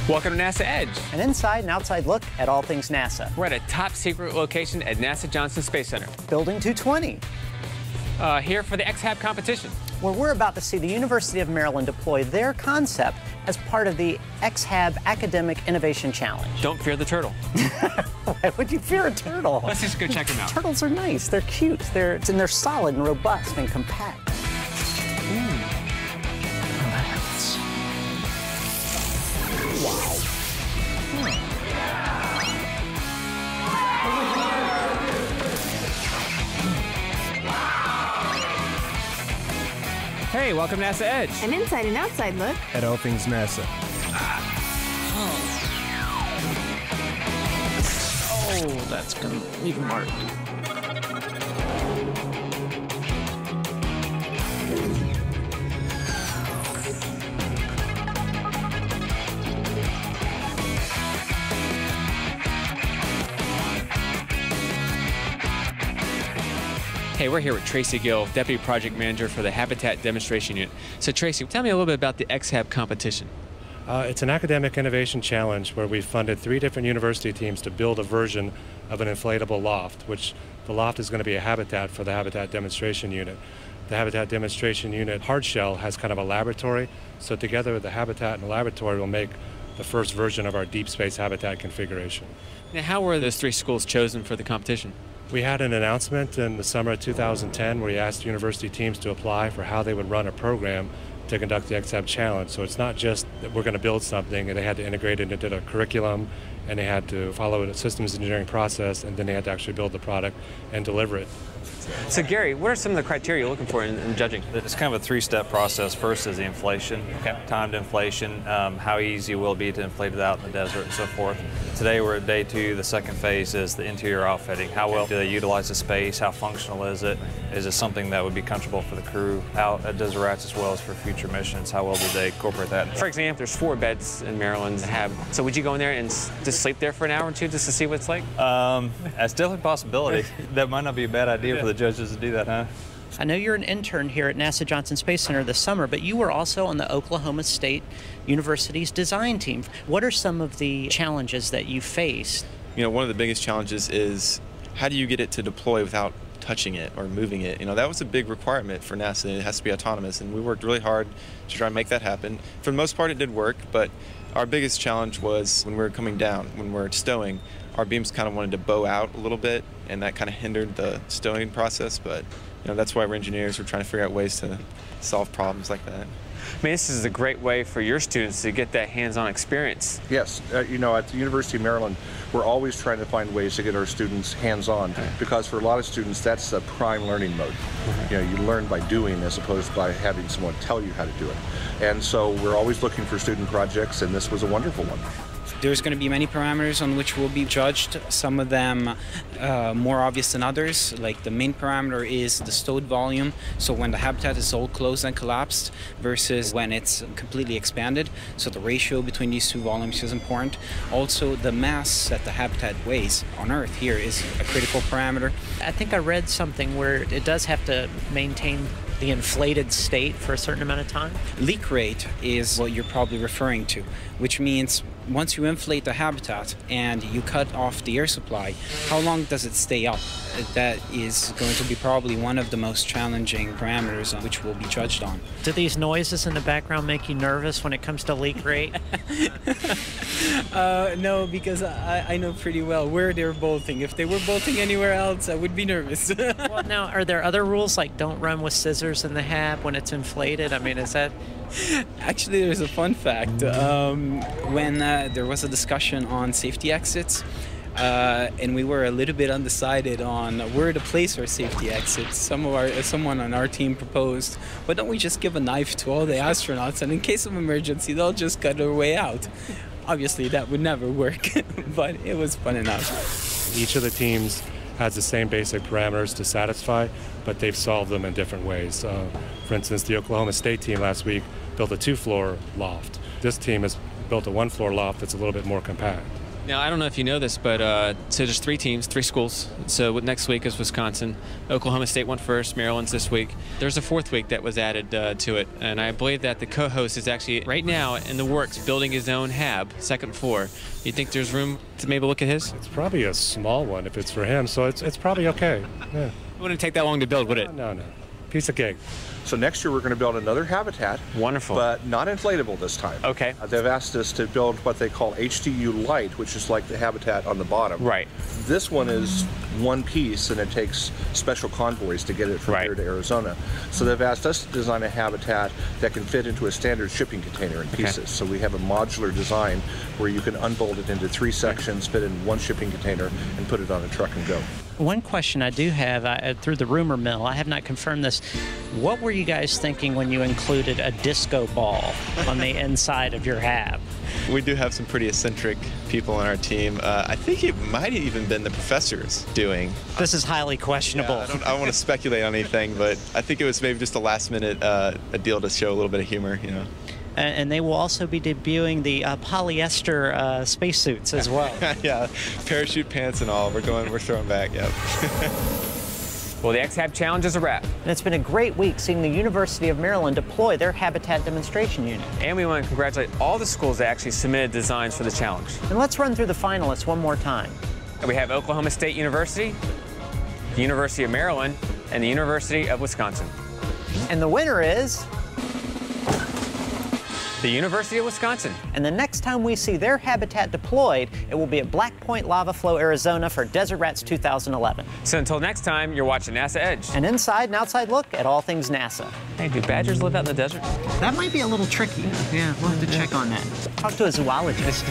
Welcome to NASA Edge. An inside and outside look at all things NASA. We're at a top secret location at NASA Johnson Space Center. Building 220. Here for the X-HAB competition. Where we're about to see the University of Maryland deploy their concept as part of the X-HAB Academic Innovation Challenge. Don't fear the turtle. Why would you fear a turtle? Let's just go check them out. Turtles are nice. They're cute. They're solid and robust and compact. Hey, welcome to NASA Edge. An inside and outside look at all things NASA. Oh, that's gonna leave a mark. Hey, we're here with Tracy Gill, Deputy Project Manager for the Habitat Demonstration Unit. So Tracy, tell me a little bit about the X-HAB competition. It's an academic innovation challenge where we funded 3 different university teams to build a version of an inflatable loft, which the loft is going to be a habitat for the Habitat Demonstration Unit. The Habitat Demonstration Unit hard shell has kind of a laboratory, so together with the habitat and the laboratory will make the first version of our deep space habitat configuration. Now, how were those 3 schools chosen for the competition? We had an announcement in the summer of 2010 where we asked university teams to apply for how they would run a program to conduct the X-HAB Challenge. So it's not just that we're going to build something, and they had to integrate it into a curriculum, and they had to follow a systems engineering process, and then they had to actually build the product and deliver it. So Gary, what are some of the criteria you're looking for in judging? It's kind of a 3-step process. First is the inflation, timed inflation, how easy it will be to inflate it out in the desert and so forth. Today we're at day 2. The second phase is the interior outfitting. How well do they utilize the space? How functional is it? Is it something that would be comfortable for the crew out at Desert Rats as well as for future missions? How well do they incorporate that? For example, there's 4 beds in Maryland that have. So would you go in there and just sleep there for an hour or 2 just to see what it's like? That's definitely a possibility. That might not be a bad idea for the judges to do that, huh? I know you're an intern here at NASA Johnson Space Center this summer, but you were also on the Oklahoma State University's design team. What are some of the challenges that you faced? You know, one of the biggest challenges is how do you get it to deploy without touching it or moving it? You know, that was a big requirement for NASA. It has to be autonomous, and we worked really hard to try and make that happen. For the most part, it did work, but our biggest challenge was when we were coming down, when we were stowing, our beams kind of wanted to bow out a little bit, and that kind of hindered the stowing process, but you know, that's why we're engineers. We're trying to figure out ways to solve problems like that. I mean, this is a great way for your students to get that hands-on experience. Yes, you know, at the University of Maryland, we're always trying to find ways to get our students hands-on, because for a lot of students, that's a prime learning mode. You know, you learn by doing as opposed to by having someone tell you how to do it. And so we're always looking for student projects, and this was a wonderful one. There's going to be many parameters on which will be judged, some of them more obvious than others. Like the main parameter is the stowed volume, so when the habitat is all closed and collapsed versus when it's completely expanded. So the ratio between these 2 volumes is important. Also, the mass that the habitat weighs on Earth here is a critical parameter. I think I read something where it does have to maintain the inflated state for a certain amount of time. Leak rate is what you're probably referring to, which means once you inflate the habitat and you cut off the air supply, how long does it stay up? That is going to be probably one of the most challenging parameters on which we'll be judged on. Do these noises in the background make you nervous when it comes to leak rate? No, because I know pretty well where they're bolting. If they were bolting anywhere else, I would be nervous. Well, now, are there other rules like don't run with scissors in the HAB when it's inflated? I mean, is that... Actually, there's a fun fact. When there was a discussion on safety exits, and we were a little bit undecided on where to place our safety exits. Someone on our team proposed, why don't we just give a knife to all the astronauts, and in case of emergency, they'll just cut their way out. Obviously, that would never work, but it was fun enough. Each of the teams has the same basic parameters to satisfy, but they've solved them in different ways. For instance, the Oklahoma State team last week built a 2-floor loft. This team has built a 1-floor loft that's a little bit more compact. Now, I don't know if you know this, but so there's 3 teams, 3 schools. So next week is Wisconsin. Oklahoma State went first. Maryland's this week. There's a 4th week that was added to it. And I believe that the co-host is actually right now in the works building his own HAB, second floor. You think there's room to maybe look at his? It's probably a small one if it's for him, so it's probably okay. Yeah. It wouldn't take that long to build, would it? No. Piece of cake. So next year we're going to build another habitat. Wonderful. But not inflatable this time. Okay. They've asked us to build what they call HDU Light, which is like the habitat on the bottom. Right. This one is one piece, and it takes special convoys to get it from here to Arizona. So they've asked us to design a habitat that can fit into a standard shipping container in pieces. So we have a modular design where you can unbolt it into 3 sections, fit in one shipping container, and put it on a truck and go. One question I do have, through the rumor mill, I have not confirmed this. What were you guys thinking when you included a disco ball on the inside of your HAB? We do have some pretty eccentric people on our team. I think it might have even been the professors doing. This is highly questionable. Yeah, I don't want to speculate on anything, but I think it was maybe just a last-minute a deal to show a little bit of humor, you know. And they will also be debuting the polyester spacesuits as well. Yeah, parachute pants and all. We're throwing back. Yep. Well, the X-HAB Challenge is a wrap. And it's been a great week seeing the University of Maryland deploy their habitat demonstration unit. And we want to congratulate all the schools that actually submitted designs for the challenge. And let's run through the finalists one more time. We have Oklahoma State University, the University of Maryland, and the University of Wisconsin. And the winner is the University of Wisconsin. And the next time we see their habitat deployed, it will be at Black Point Lava Flow, Arizona for Desert Rats 2011. So until next time, you're watching NASA Edge. An inside and outside look at all things NASA. Hey, do badgers live out in the desert? That might be a little tricky. Yeah, we'll have to check on that. Talk to a zoologist.